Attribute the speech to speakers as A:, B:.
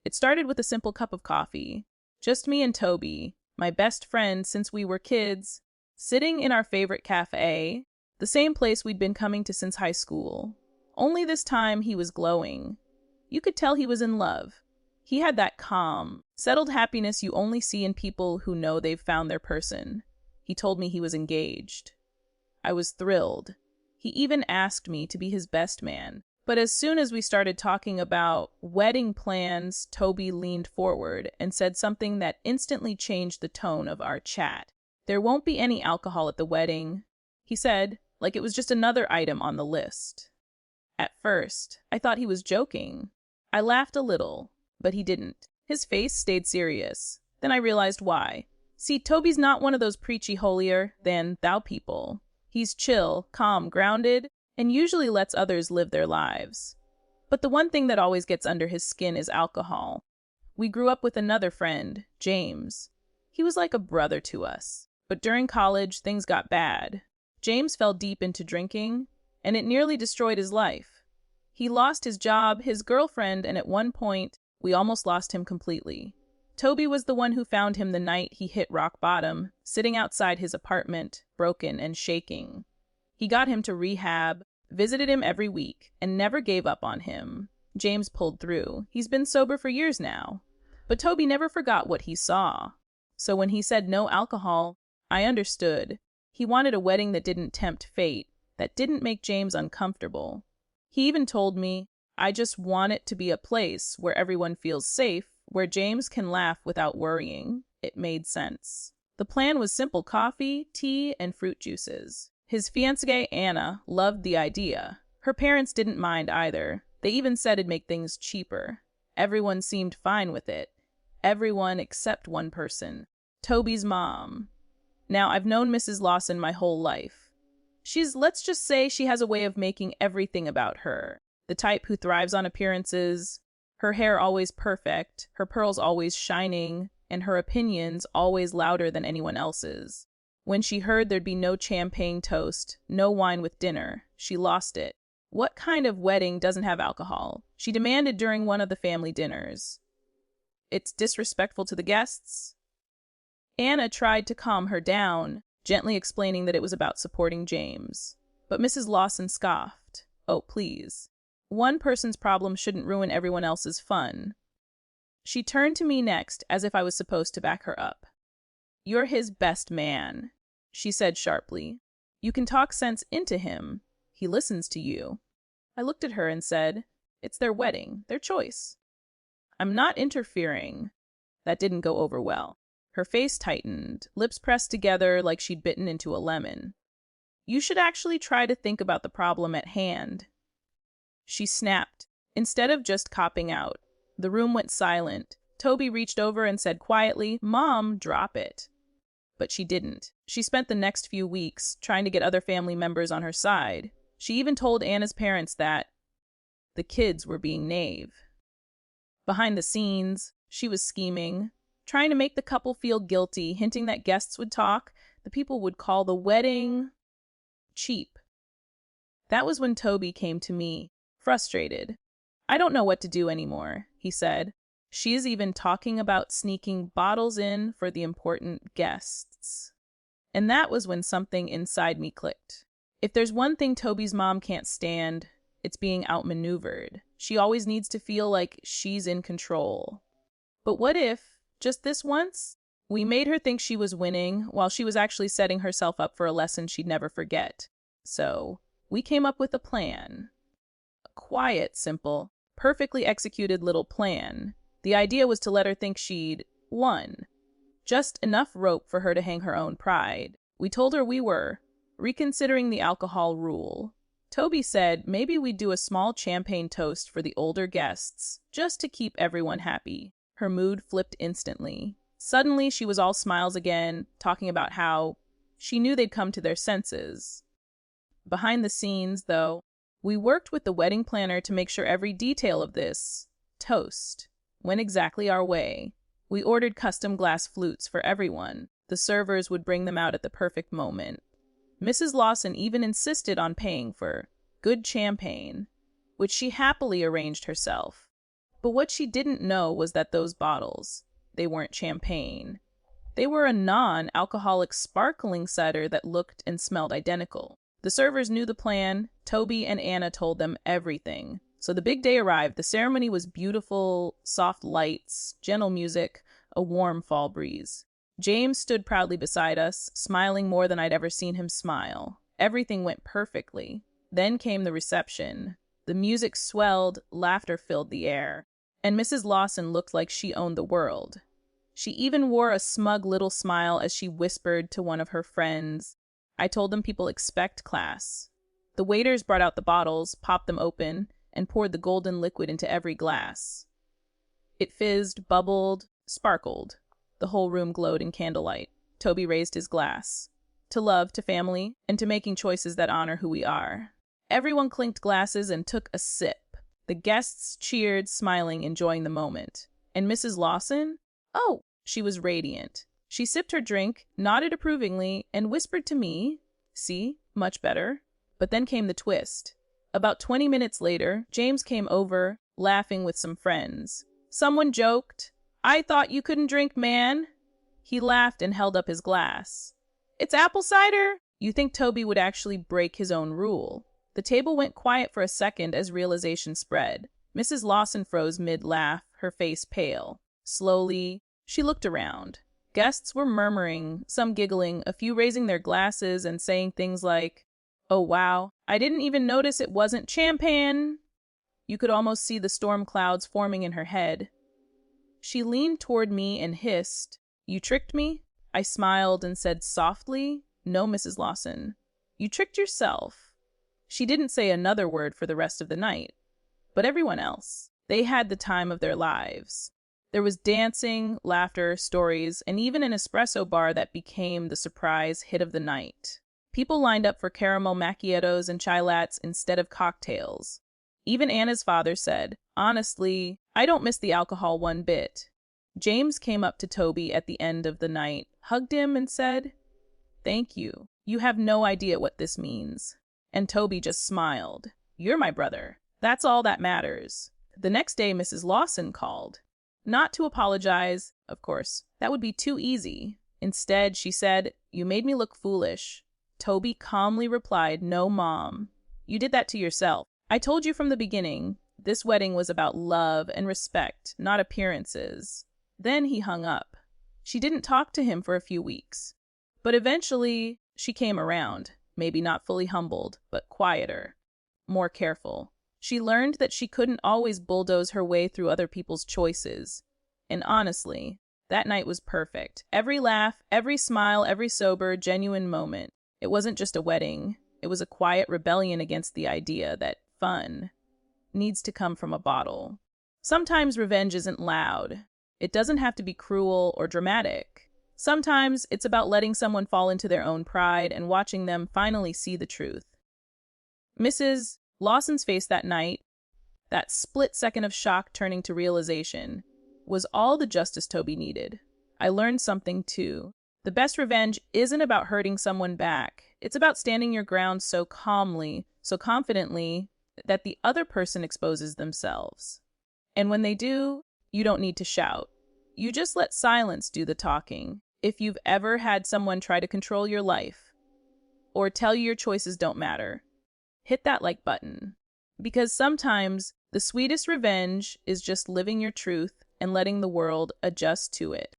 A: It started with a simple cup of coffee. Just me and Toby, my best friend since we were kids, sitting in our favorite cafe, the same place we'd been coming to since high school. Only this time he was glowing. You could tell he was in love. He had that calm, settled happiness you only see in people who know they've found their person. He told me he was engaged. I was thrilled. He even asked me to be his best man. But as soon as we started talking about wedding plans, Toby leaned forward and said something that instantly changed the tone of our chat. There won't be any alcohol at the wedding, he said, like it was just another item on the list. At first, I thought he was joking. I laughed a little, but he didn't. His face stayed serious. Then I realized why. See, Toby's not one of those preachy holier-than-thou people. He's chill, calm, grounded, and usually lets others live their lives. But the one thing that always gets under his skin is alcohol. We grew up with another friend, James. He was like a brother to us. But during college, things got bad. James fell deep into drinking, and it nearly destroyed his life. He lost his job, his girlfriend, and at one point, we almost lost him completely. Toby was the one who found him the night he hit rock bottom, sitting outside his apartment, broken and shaking. He got him to rehab, visited him every week, and never gave up on him. James pulled through. He's been sober for years now. But Toby never forgot what he saw. So when he said no alcohol, I understood. He wanted a wedding that didn't tempt fate, that didn't make James uncomfortable. He even told me, I just want it to be a place where everyone feels safe, where James can laugh without worrying. It made sense. The plan was simple coffee, tea, and fruit juices. His fiancée, Anna, loved the idea. Her parents didn't mind either. They even said it'd make things cheaper. Everyone seemed fine with it. Everyone except one person. Toby's mom. Now, I've known Mrs. Lawson my whole life. Let's just say she has a way of making everything about her. The type who thrives on appearances, her hair always perfect, her pearls always shining, and her opinions always louder than anyone else's. When she heard there'd be no champagne toast, no wine with dinner, she lost it. What kind of wedding doesn't have alcohol? She demanded during one of the family dinners. It's disrespectful to the guests. Anna tried to calm her down, gently explaining that it was about supporting James. But Mrs. Lawson scoffed. Oh, please. One person's problem shouldn't ruin everyone else's fun. She turned to me next, as if I was supposed to back her up. You're his best man, she said sharply. You can talk sense into him. He listens to you. I looked at her and said, it's their wedding, their choice. I'm not interfering. That didn't go over well. Her face tightened, lips pressed together like she'd bitten into a lemon. You should actually try to think about the problem at hand. She snapped, instead of just copping out. The room went silent. Toby reached over and said quietly, Mom, drop it. But she didn't. She spent the next few weeks trying to get other family members on her side. She even told Anna's parents that the kids were being naive. Behind the scenes, she was scheming, trying to make the couple feel guilty, hinting that guests would talk. The people would call the wedding cheap. That was when Toby came to me, frustrated. I don't know what to do anymore, he said. She is even talking about sneaking bottles in for the important guests. And that was when something inside me clicked. If there's one thing Toby's mom can't stand, it's being outmaneuvered. She always needs to feel like she's in control. But what if, just this once, we made her think she was winning while she was actually setting herself up for a lesson she'd never forget? So, we came up with a plan. A quiet, simple, perfectly executed little plan. The idea was to let her think she'd won. Just enough rope for her to hang her own pride. We told her we were reconsidering the alcohol rule. Toby said maybe we'd do a small champagne toast for the older guests, just to keep everyone happy. Her mood flipped instantly. Suddenly, she was all smiles again, talking about how she knew they'd come to their senses. Behind the scenes, though, we worked with the wedding planner to make sure every detail of this toast went exactly our way. We ordered custom glass flutes for everyone. The servers would bring them out at the perfect moment. Mrs. Lawson even insisted on paying for good champagne, which she happily arranged herself. But what she didn't know was that those bottles, they weren't champagne. They were a non-alcoholic sparkling cider that looked and smelled identical. The servers knew the plan. Toby and Anna told them everything. So the big day arrived. The ceremony was beautiful, soft lights, gentle music, a warm fall breeze. James stood proudly beside us, smiling more than I'd ever seen him smile. Everything went perfectly. Then came the reception. The music swelled, laughter filled the air. And Mrs. Lawson looked like she owned the world. She even wore a smug little smile as she whispered to one of her friends, "I told them people expect class." The waiters brought out the bottles, popped them open, and poured the golden liquid into every glass. It fizzed, bubbled, sparkled. The whole room glowed in candlelight. Toby raised his glass. To love, to family, and to making choices that honor who we are. Everyone clinked glasses and took a sip. The guests cheered, smiling, enjoying the moment. And Mrs. Lawson? Oh, she was radiant. She sipped her drink, nodded approvingly, and whispered to me, "See, much better." But then came the twist. About 20 minutes later, James came over, laughing with some friends. Someone joked, "I thought you couldn't drink, man." He laughed and held up his glass. "It's apple cider?" You think Toby would actually break his own rule. The table went quiet for a second as realization spread. Mrs. Lawson froze mid-laugh, her face pale. Slowly, she looked around. Guests were murmuring, some giggling, a few raising their glasses and saying things like, "Oh wow, I didn't even notice it wasn't champagne." You could almost see the storm clouds forming in her head. She leaned toward me and hissed, "You tricked me?" I smiled and said softly, "No, Mrs. Lawson. You tricked yourself." She didn't say another word for the rest of the night. But everyone else, they had the time of their lives. There was dancing, laughter, stories, and even an espresso bar that became the surprise hit of the night. People lined up for caramel macchiatos and chai lattes instead of cocktails. Even Anna's father said, "Honestly, I don't miss the alcohol one bit." James came up to Toby at the end of the night, hugged him, and said, "Thank you. You have no idea what this means." And Toby just smiled. "You're my brother. That's all that matters." The next day, Mrs. Lawson called. Not to apologize, of course. That would be too easy. Instead, she said, "You made me look foolish." Toby calmly replied, "No, Mom. You did that to yourself. I told you from the beginning, this wedding was about love and respect, not appearances." Then he hung up. She didn't talk to him for a few weeks. But eventually, she came around. Maybe not fully humbled, but quieter, more careful. She learned that she couldn't always bulldoze her way through other people's choices. And honestly, that night was perfect. Every laugh, every smile, every sober, genuine moment. It wasn't just a wedding. It was a quiet rebellion against the idea that fun needs to come from a bottle. Sometimes revenge isn't loud. It doesn't have to be cruel or dramatic. Sometimes it's about letting someone fall into their own pride and watching them finally see the truth. Mrs. Lawson's face that night, that split second of shock turning to realization, was all the justice Toby needed. I learned something too. The best revenge isn't about hurting someone back. It's about standing your ground so calmly, so confidently, that the other person exposes themselves. And when they do, you don't need to shout. You just let silence do the talking. If you've ever had someone try to control your life or tell you your choices don't matter, hit that like button. Because sometimes the sweetest revenge is just living your truth and letting the world adjust to it.